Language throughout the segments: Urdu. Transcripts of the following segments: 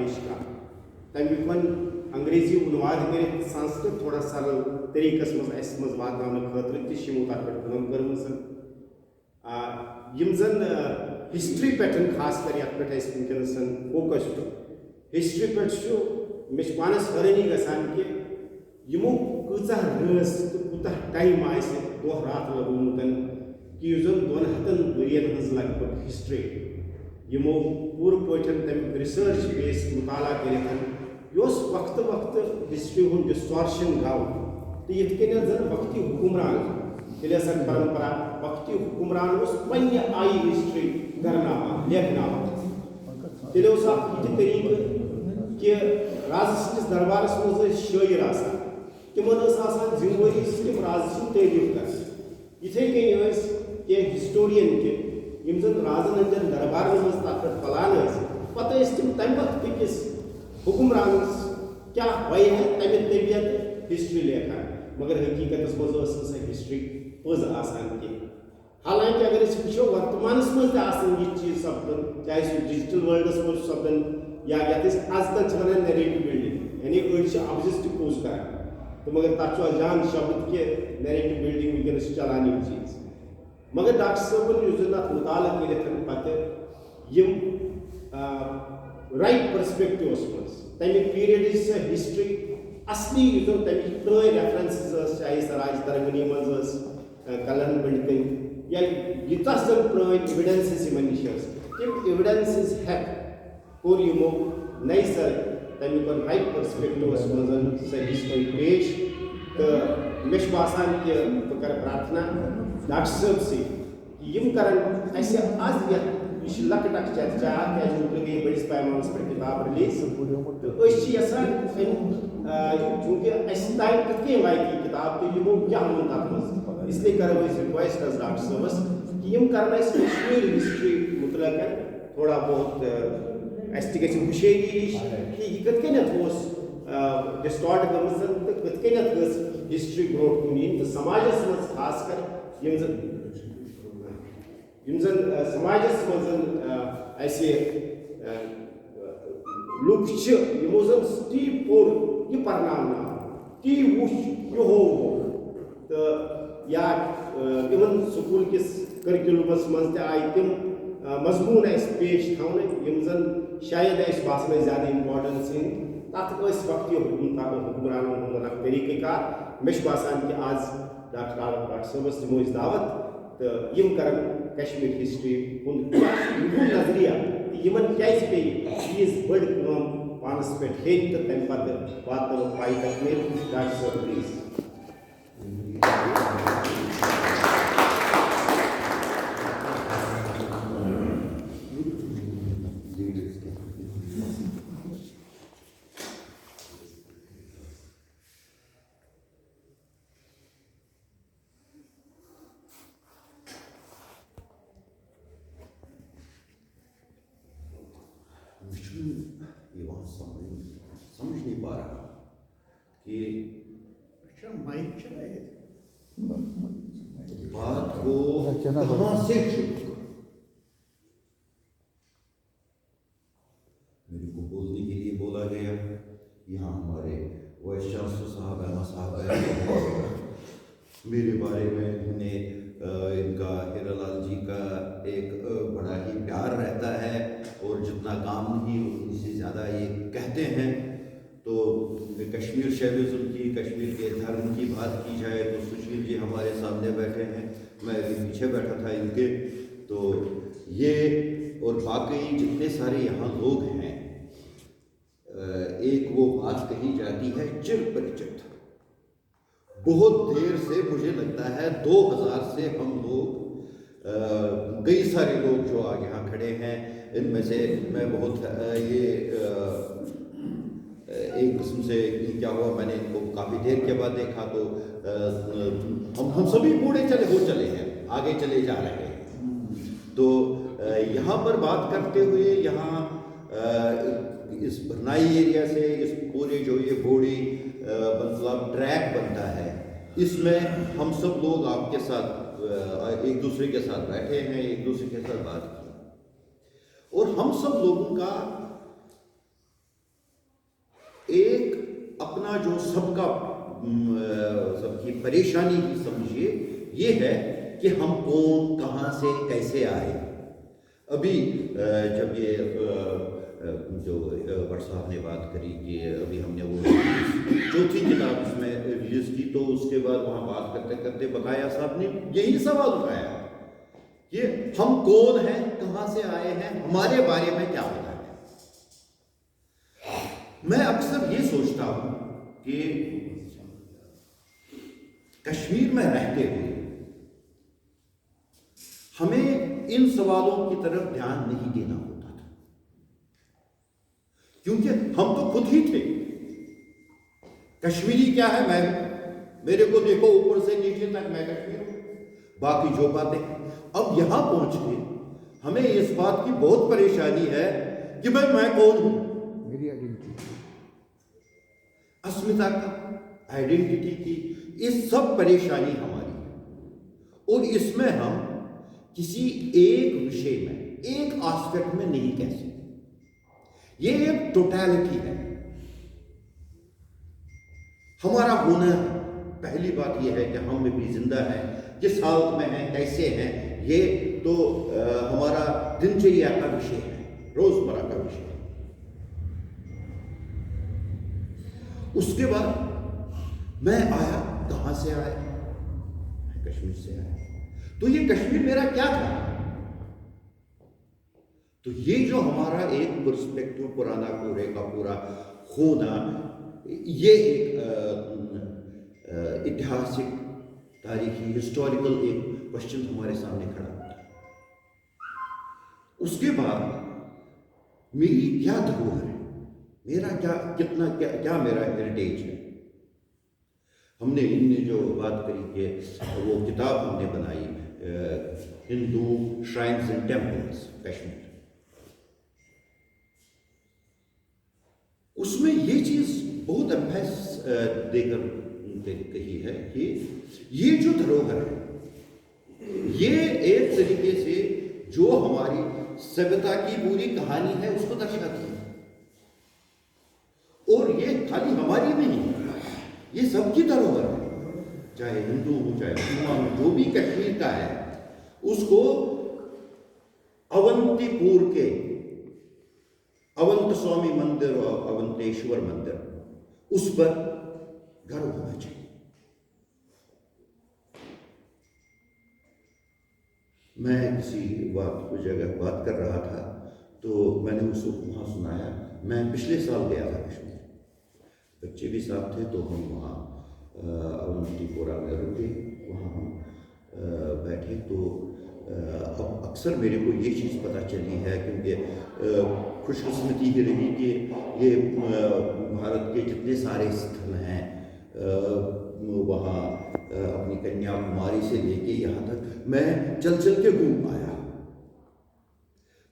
پیش کر تمیک ون انگریزی انواد کر سنسکرت تھوڑا سرل طریقس مز واتن خاطر تمو تر پہ کم کرم زن ہسٹری پہ خاص کر یت پہ ونکس فوکس ہسٹری پہ مے پانس حیرانی گژھان کہ یمو کۭژاہ رٲژ تہٕ کوٗتاہ ٹایم آسہِ دۄہ رات لگومُت کہ یُس زن 200 ؤرین ہٕنٛز لگ بگ ہسٹری یمو پوٗرٕ پٲٹھۍ تمیُک رِسٲرٕچ بیس مطالعہ کٔرِتھ یۄس وقتہٕ وقتہٕ ہسٹری ہُنٛد ڈسٹارشن گوٚو تہٕ یِتھ کٔنۍ زن وقتی حُکمران ییٚلہِ ہسا پرمپرا وقتی حُکمران اوس پننہِ آیہِ ہسٹری کرناوان لیکھناوان تیٚلہِ اوس اکھ یہِ تہِ طریٖقہٕ کہ رازٕ سٕنٛدِس دربارس منٛز ٲسۍ شٲعر آسان تمن ٲس آسان ذمہٕ وٲری صرف رازٕ سٕنٛز تعریٖف کرٕنۍ یِتھے کٔنۍ ٲسۍ کینٛہہ ہسٹورین تہِ یِم زن رازن ہٕنٛدٮ۪ن دربارن منٛز تتھ پٮ۪ٹھ پلان ٲسۍ پتہٕ ٲسۍ تِم تمہِ وقتہٕ کِس حُکمرانس کیٛاہ وَیہِ ہے تمہِ طبیعت ہسٹری لیکھان مگر حقیٖقتس منٛز ٲس نہٕ سۄ ہسٹری پٔز آسان کینٛہہ حالانکہ اگر أسۍ وٕچھو ورتمانس منٛز تہِ آسان یہِ چیٖز سپدان چاہے سُہ ڈِجٹل ورلڈس منٛز چھُ سپدان یا یتھ أسۍ آز کل چھِ ونان نیریٹو بلڈنگ یعنی أڑۍ چھِ ابجسٹ پوز کران تو مگر تتھ چھُ جان شبد کہ نیریٹو بلڈنگ ونکیٚنس چھِ چلان یِم چیٖز مگر ڈاکٹر صٲبن یُس زن اتھ مطالعہ کٔرِتھ پتہٕ یِم رائٹ پرسپیکٹوس منٛز تمیُک پیریڈٕچ سۄ ہسٹری اصلی یُس زن تمِچ پرٛٲنۍ ریفرنسز ٲس چاہے سۄ راج ترنگنی منٛز ٲس کلن پنڈتن یا ییٖژاہ زن پرٛٲنۍ ایویڈنسز یِمن نِش ٲس تِم ایویڈنسز ہیٚتھ کوٚر یِمو نَیہِ سر تمیُک رائٹ پرسپیکٹوس منٛز سۄ ہسٹری پیش تہٕ مےٚ چھُ باسان کہ بہٕ کرٕ پرارتھنا ڈاکٹر صٲب سۭتۍ کہ یِم کرن اَسہِ آز یتھ یہِ چھِ لۄکٕٹ اکھ چرچا کیازِ اوترٕ گٔیے بٔڑِس پیمانس پٮ۪ٹھ کِتاب رِلیٖز تہٕ أسۍ چھِ یژھان چوٗنکہِ اَسہِ تانۍ کِتھ کٔنۍ واتہِ یہِ کِتاب تہٕ یِمو کیٛاہ ووٚن تتھ منٛز اسلیے کرو أسۍ رِکویسٹ حظ ڈاکٹر صٲبس کہ یِم کرن اَسہِ کشمیٖر ہسٹری متعلق تھوڑا بہت اَسہِ تہِ گژھِ ہُشٲری ہِش کہ یہِ کِتھ کٔنٮ۪تھ اوس ڈسٹارٹ گٔمٕژ تہٕ کِتھ کٔنٮ۪تھ گٔژھ ہسٹری برونٛٹھ کُن یِنۍ تہٕ سماجس منٛز خاص کر یِم زن سماجس منٛز اَسہِ لُکھ چھِ یِمو زن تی پوٚر یہِ پرناونہٕ آو تی وُچھ یہِ ہووُکھ تہٕ یا اِوٕن سکوٗل کِس کٔرکیوٗلمس منٛز تہِ آیہِ تِم مضموٗن اَسہِ پیش تھاونہٕ یِم زن شاید اَسہِ باسان ٲسۍ زیادٕ اِمپاٹنس ہٕنٛدۍ تتھ ٲسۍ وقتی حُکمرانن ہُنٛد اکھ طریٖقہٕ کار مےٚ چھُ باسان کہ آز ڈاکٹر صٲبس دِمو أسۍ دعوت تہٕ یِم کرن کشمیٖر ہسٹری ہُنٛد یِہُنٛد نظریہ تہٕ یِمن کیازِ پیٚیہِ ییٖژ بٔڑ کٲم پانس پٮ۪ٹھ ہیٚنۍ تہٕ تمہِ پتہٕ واتنٲوٕکھ پاے تکمیٖل ڈاکٹر صٲب پلیٖز سمجھ نہیں پا رہا کہ بات کو کہاں سے شروع کروں میرے کو بولنے کے لیے بولا گیا یہاں ہمارے وائس چانسلر صاحب احمد صاحب میرے بارے میں انہوں نے ان کا ہیرا لال جی کا ایک بڑا ہی پیار رہتا ہے اور جتنا کام نہیں ان سے زیادہ یہ کہتے ہیں تو کشمیر شیوزم کی کشمیر کے دھرم کی بات کی جائے تو سشیل جی ہمارے سامنے بیٹھے ہیں میں ابھی پیچھے بیٹھا تھا ان کے تو یہ اور باقی جتنے سارے یہاں لوگ ہیں ایک وہ بات کہی جاتی ہے چر پریچت بہت دیر سے مجھے لگتا ہے 2000 سے ہم لوگ کئی سارے لوگ جو آج یہاں کھڑے ہیں ان میں سے میں بہت یہ ایک قسم سے کیا ہوا میں نے ان کو کافی دیر کے بعد دیکھا تو ہم سبھی بوڑھے چلے ہیں آگے چلے جا رہے ہیں تو یہاں پر بات کرتے ہوئے یہاں اس بھرنائی ایریا سے اس پورے جو یہ بوڑی مطلب ٹریک بنتا ہے اس میں ہم سب لوگ آپ کے ساتھ ایک دوسرے کے ساتھ بیٹھے ہیں ایک دوسرے کے ساتھ بات کی اور ہم سب لوگوں کا یہاں جو سب کی پریشانی ہی سمجھیے یہ ہے کہ ہم کون، کہاں سے، کیسے آئے. ابھی جب یہ جو بٹ صاحب نے بات کری کہ ابھی ہم نے وہ چوتھی کتاب اس میں ریلیز کی، تو اس کے بعد وہاں بات کرتے کرتے بقایا صاحب نے یہی سوال اٹھایا کہ ہم کون ہیں، کہاں سے آئے ہیں، ہمارے بارے میں کیا پتا ہے. میں اکثر یہ سوچتا ہوں کہ کشمیر میں رہتے ہوئے ہمیں ان سوالوں کی طرف دھیان نہیں دینا ہوتا تھا، کیونکہ ہم تو خود ہی تھے. کشمیری کیا ہے، میرے کو دیکھو اوپر سے نیچے تک میں کشمیر ہوں، باقی جو باتیں. اب یہاں پہنچ کے ہمیں اس بات کی بہت پریشانی ہے کہ میں کون ہوں، میری آئیڈینٹی، اسمتا کا، آئیڈینٹی کی، یہ سب پریشانی ہماری ہے. اور اس میں ہم کسی ایک وشے میں، ایک آسپیکٹ میں نہیں کہہ سکتے. یہ ایک ٹوٹیلٹی ہے. ہمارا ہونا ہے. پہلی بات یہ ہے کہ ہم بھی زندہ ہیں، کس حالت میں ہیں، کیسے ہیں، یہ تو ہمارا دنچریا کا وشے ہے، روزمرہ کا وشے ہے. اس کے بعد میں آیا، کہاں سے آیا، میں کشمیر سے آیا. تو یہ کشمیر میرا کیا تھا؟ تو یہ جو ہمارا ایک پرسپیکٹو پرانا پورے کا پورا ہونا، یہ ایک اتہاسک، تاریخی، ہسٹوریکل ایک کوشچن ہمارے سامنے کھڑا ہوتا ہے. اس کے بعد میری کیا دھروہر ہے، میرا کیا میرا ہیریٹیج ہے. ہم نے ان نے جو بات کری کہ وہ کتاب ہم نے بنائی ہندو شرائنز اینڈ ٹیمپلز کشمیر، اس میں یہ چیز بہت امپیس دے کر کہی ہے کہ یہ جو دھروہر ہے، یہ ایک طریقے سے جو ہماری سبھیتا کی پوری کہانی ہے اس کو درشاتی ہے. اور یہ خالی ہماری نہیں، یہ سب کی دھروہر ہے، چاہے ہندو ہو چاہے مسلمان ہو، جو بھی کشمیر کا ہے اس کو اونتی پور کے اونت سوامی مندر اور اونتیشور مندر اس پر گرو ہونا چاہیے. میں کسی جگہ بات کر رہا تھا تو میں نے اس کو وہاں سنایا. میں پچھلے سال گیا تھا کشمیر، بچے بھی ساتھ تھے، تو ہم وہاں اونتی پورہ میں رکے، وہاں ہم بیٹھے. تو اب اکثر میرے کو یہ چیز پتہ چلی ہے، کیونکہ خوش قسمتی یہ رہی کہ یہ بھارت کے جتنے سارے استھل ہیں وہاں اپنی کنیا کماری سے لے کے یہاں تک میں چل کے گھوم آیا.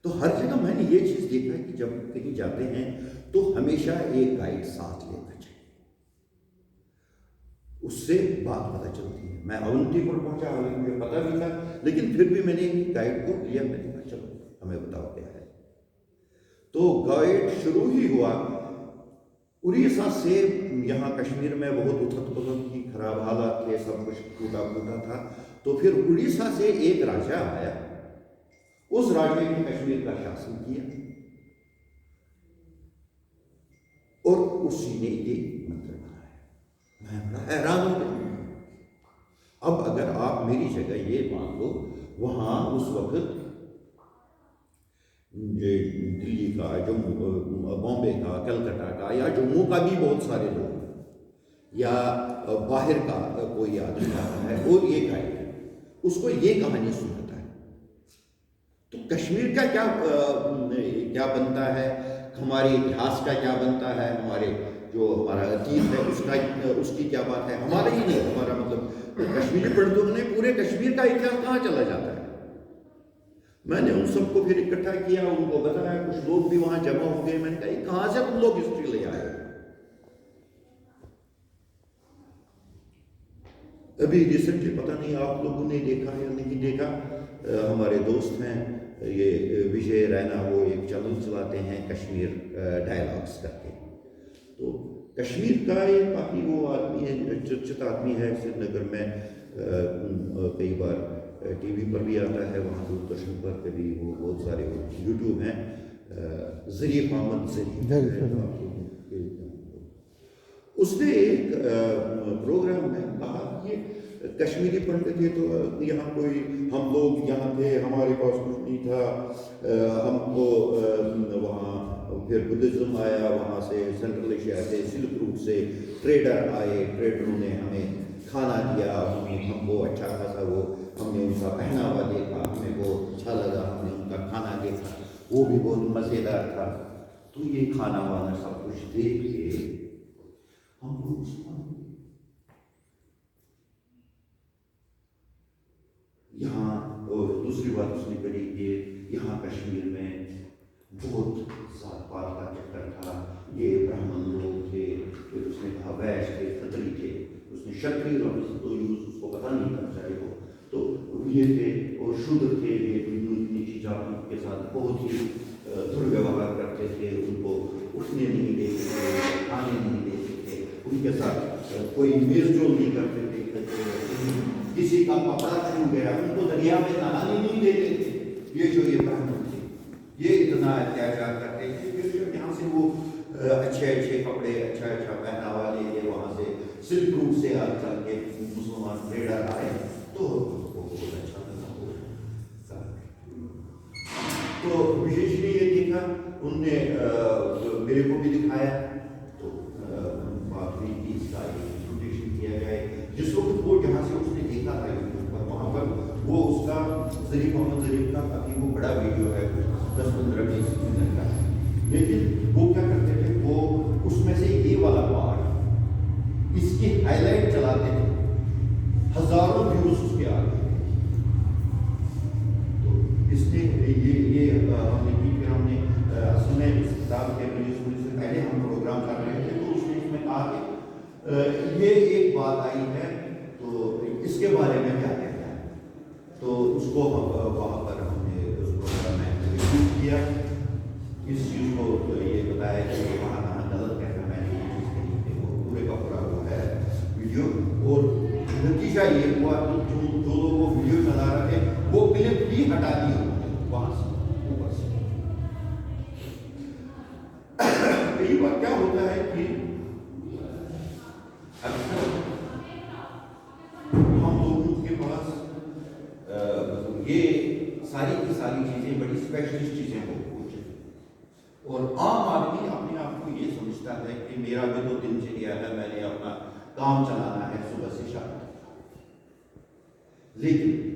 تو ہر جگہ میں نے یہ چیز دیکھا کہ جب کہیں جاتے ہیں تو ہمیشہ ایک گائیڈ ساتھ لینا چاہیے، اس سے بات پتہ چلتی ہے. میں اونتی پور پہنچا، حالانکہ مجھے پتہ بھی تھا، لیکن پھر بھی میں نے گائیڈ کو لیا. میں نے کہا چلو ہمیں بتاؤ کیا ہے. تو گائیڈ شروع ہی ہوا اڑیسہ سے. یہاں کشمیر میں بہت اتھت پتھت کی، خراب حالات تھے، سب کچھ ٹوٹا پھوٹا تھا. تو پھر اڑیسہ سے ایک راجا آیا، اس راجے نے کشمیر کا شاسن کیا اور اسی نے یہ منتر بنایا. میں بڑا حیران ہو گیا. اب اگر آپ میری جگہ یہ مان لو، وہاں اس وقت دلی کا، بامبے کا، کلکتہ کا یا جموں کا بھی بہت سارے لوگ ہیں، یا باہر کا کوئی آدمی آتا ہے اور یہ گائیڈ ہے، اس کو یہ کہانی سناتا ہے. تو کشمیر کا کیا بنتا ہے، ہمارے اتہاس کا کیا بنتا ہے، ہمارے جو ہمارا عتیق ہے اس کی کیا بات ہے. ہمارا ہی نہیں، ہمارا مطلب کشمیری پنڈتوں نے پورے کشمیر کا اتہاس کہاں چلا جاتا ہے. میں نے ان سب کو پھر اکٹھا کیا، ان کو بتایا. کچھ لوگ بھی وہاں جمع ہو گئے. میں نے کہا کہاں سے تم لوگ ہسٹری لے آئے. ابھی ریسنٹلی پتہ نہیں آپ لوگوں نے دیکھا یا نہیں دیکھا، ہمارے دوست ہیں یہ وجے رینا، وہ ایک چینل چلاتے ہیں کشمیر ڈائلاگس کر کے. تو کشمیر کا ایک باقی وہ آدمی ہے، چرچت آدمی ہے سری نگر میں، کئی بار ٹی وی پر بھی آتا ہے، وہاں دوردرشن پر کبھی وہ بہت سارے یوٹیوب ہیں، ذریعہ محمد ذریعہ، اس نے ایک پروگرام میں کہا کہ کشمیری پڑھتے تھے تو یہاں کوئی ہم لوگ یہاں تھے، ہمارے پاس کچھ نہیں تھا، ہم کو وہاں پھر بدھزم آیا، وہاں سے سینٹرل ایشیا سے سلک روٹ سے ٹریڈر آئے، ٹریڈروں نے ہمیں کھانا دیا، ہم کو اچھا خاصا وہ ہم نے ان کا پہناوا دیکھا، ہمیں بہت اچھا لگا، ہم نے ان کا کھانا دیکھا وہ بھی بہت مزیدار تھا، تو یہ کھانا وانا سب کچھ دیکھ کے ہم کو یہاں دوسری بات اس نے کری کہ یہاں کشمیر میں بہت ذات پات کا چکر تھا، یہ برہمن لوگ تھے، پھر اس نے کہا ویش تھے، کھتری تھے، اس نے شتری تو یوز اس کو پتہ نہیں تھا چاہے وہ تو یہ تھے، اور شودر تھے، یہ نیچی جات کے ساتھ بہت ہی درویوہار کرتے تھے، ان کو اٹھنے نہیں دیتے تھے، کھانے نہیں دیتے تھے، ان کے ساتھ کوئی میل جول نہیں کرتے تھے، کسی کا کپڑا چھو گیا ان کو دریا میں نہانے نہیں دیتے تھے، یہ جو یہ برہمن تھے یہ اتنا اتیاچار کرتے تھے، پھر جب یہاں سے وہ اچھے اچھے کپڑے اچھا اچھا پہناوا لے کے وہاں سے سلک روٹ سے آ چل کے مسلمان ٹریڈر آئے تو وہ بہت اچھا لگا، تو وشیش نے یہ دیکھا، ان نے میرے کو بھی دکھایا، تو بات ہوئی کہ اس کا انویٹیشن کیا جائے، جس وقت وہ جہاں سے اس نے دیکھا تھا یوٹیوب پر، وہاں پر وہ اس کا ذریعہ محمد ذریعہ کا کافی وہ بڑا ویڈیو ہے، 10-15-20 منٹ کا، لیکن وہ کیا کرتے تھے، وہ اس میں سے یہ والا پارٹ اس کی ہائی لائٹ چلاتے تھے، ہزاروں ویوز اس کے آ گئے، تو اس نے یہ ہم نے کی، پھر ہم نے اصل میں اس کتاب کے ریلیز ہونے سے پہلے ہم پروگرام کر رہے تھے، تو اس نے اس میں کہا کہ یہ ایک بات آئی ہے تو اس کے بارے میں کیا کہتا ہے، تو اس کو وہاں پر ہم نے اس پروگرام میں شوٹ کیا، اس چیز کو یہ بتایا کہ وہاں کہاں غلط کہنا، میں نے یہ چیز کہی تھی، وہ پورے کا پورا وہ ہے ویڈیو، اور نتیجہ یہ ہوا کہ جو لوگ وہ ویڈیو چلا رہے تھے وہ کلپ بھی ہٹا دی وہاں سے اوپر سے۔ کئی بار کیا ہوتا ہے کہ ہم لوگوں کے پاس یہ ساری کی ساری چیزیں بڑی اسپیشلسٹ چیزیں ہوتی ہیں، اور عام آدمی اپنے آپ کو یہ سمجھتا ہے کہ میرا بھی تو دن چڑیا ہے، میں نے اپنا کام چلانا ہے صبح سے شام تک، لیکن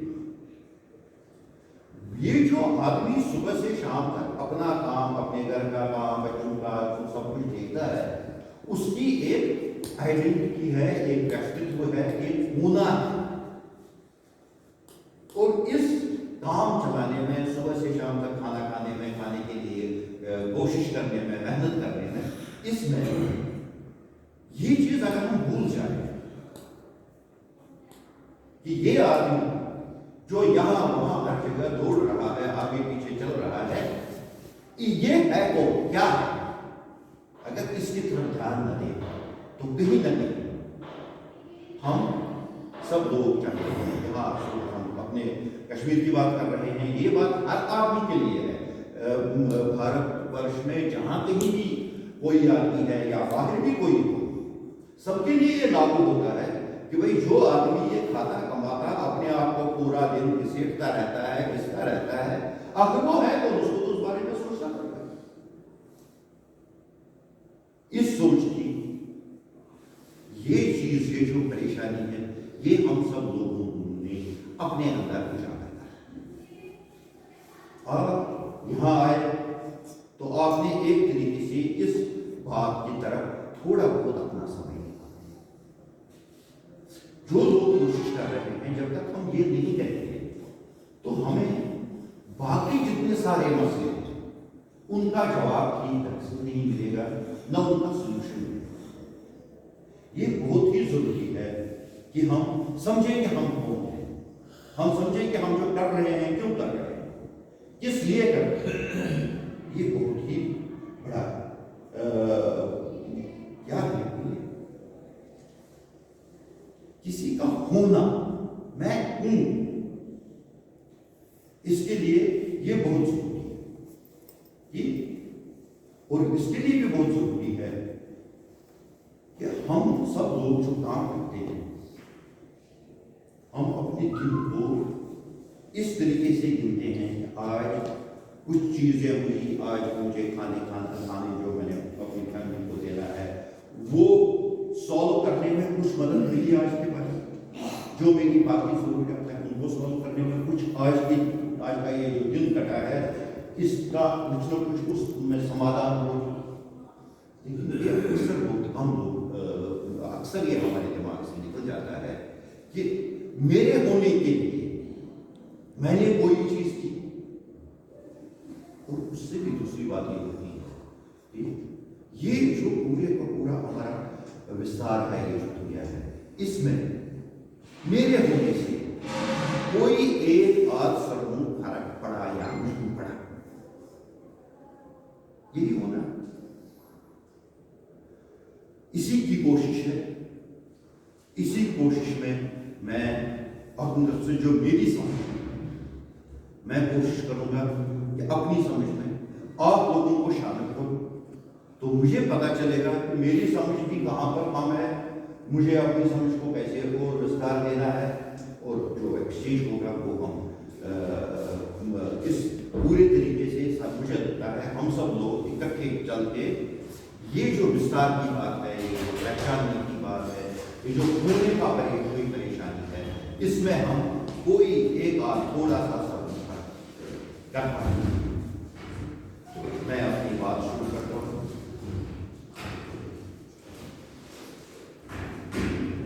یہ جو آدمی صبح سے شام تک اپنا کام، اپنے گھر کا کام، بچوں کا سب کچھ دیکھتا ہے، اس کی ایک آئیڈینٹی ہے، ایک ویکتتو ہے، ایک ہونا ہے، اور اس کام چلانے میں، صبح سے شام تک کھانا کھانے میں، کھانے کے لیے کوشش کرنے میں، محنت کرنے میں، اس میں یہ چیز اگر ہم بھول جائیں کہ یہ آدمی جو یہاں وہاں ہر جگہ دوڑ رہا ہے، آگے پیچھے چل رہا ہے، یہ ہے وہ کیا ہے، اگر اس کی طرف دھیان نہ دیں تو کہیں نہ کہیں ہم سب لوگ چاہتے ہیں، یہاں ہم اپنے کشمیر کی بات کر رہے ہیں، یہ بات ہر آدمی کے لیے ہے، بھارت ورش میں جہاں کہیں بھی کوئی آدمی ہے یا باہر بھی کوئی ہو، سب کے لیے یہ لاگو ہوتا ہے کہ بھئی جو آدمی یہ کھاتا کماتا اپنے آپ کو پورا دن گھسیٹتا رہتا ہے، گھستا رہتا ہے، اگر وہ ہے تو اس کو تو اس بارے میں سوچنا پڑتا ہے، اس سوچ کی یہ چیز، یہ جو پریشانی ہے، یہ ہم سب لوگوں نے اپنے اندر اجاگر کر، اور یہاں آئے تو آپ نے ایک طریقے سے اس بات کی طرف تھوڑا بہت اپنا سمجھ لیا، جو لوگ کوشش کر رہے ہیں، جب تک ہم یہ نہیں کہیں گے تو ہمیں باقی جتنے سارے مسئلے ہیں ان کا جواب ٹھیک طرح سے نہیں ملے گا، نہ ان کا سولوشن ملے گا۔ یہ بہت ہی ضروری ہے کہ ہم سمجھیں کہ ہم کون ہیں، ہم سمجھیں کہ ہم جو کر رہے ہیں کیوں کر رہے ہیں، کس لیے کر رہے ہیں، یہ بہت ہی بڑا کسی کا ہونا، میں ہوں، اس کے لیے یہ بہت ضروری ہے، اور اس کے لیے بھی بہت ضروری ہے کہ ہم سب لوگ جو کام کرتے ہیں ہم اپنے دن کو اس طریقے سے گنتے ہیں کہ آج کچھ چیزیں ہوئی، آج مجھے کھانے جو میں نے اپنی فیملی کو دینا ہے وہ سالو کرنے میں کچھ مدد ملی آج کے بعد، جو میری باقی ضروریات ہیں ان کو سالو کرنے میں کچھ آج کا یہ جو دن کٹا ہے اس کا کچھ نہ کچھ اس میں سمادھان ہو. لیکن یہ اکثر لوگ، ہم لوگ اکثر یہ ہمارے دماغ سے نکل جاتا ہے کہ میرے ہونے کے لیے میں نے کوئی چیز کی. اور اس سے بھی دوسری بات یہ ہوتی ہے کہ یہ جو پورے کا پورا ہمارا وستار ہے، یہ جو دنیا ہے، اس میں میرے ہونے سے کوئی ایک آدھ فرموں فرق پڑا یا نہیں پڑا، یہی ہونا. اسی کی کوشش ہے، اسی کوشش میں میں اپنی طرف سے جو میری سمجھ میں کوشش کروں گا کہ اپنی سمجھ میں آپ لوگوں کو شامل کروں، تو مجھے پتا چلے گا کہ میری سمجھ بھی کہاں پر کم ہے، مجھے اپنی سمجھ کو کیسے اور وستار دینا ہے، اور جو ایکسچینج ہوگا وہ ہم اس پورے طریقے سے مجھے لگتا ہے ہم سب لوگ اکٹھے چل کے یہ جو وستار کی بات ہے، یہ پہچاننے کی بات ہے، یہ جو ہونے کا کوئی پریشانی ہے، اس میں ہم کوئی ایک آدھ تھوڑا سا سب کر پائیں. میں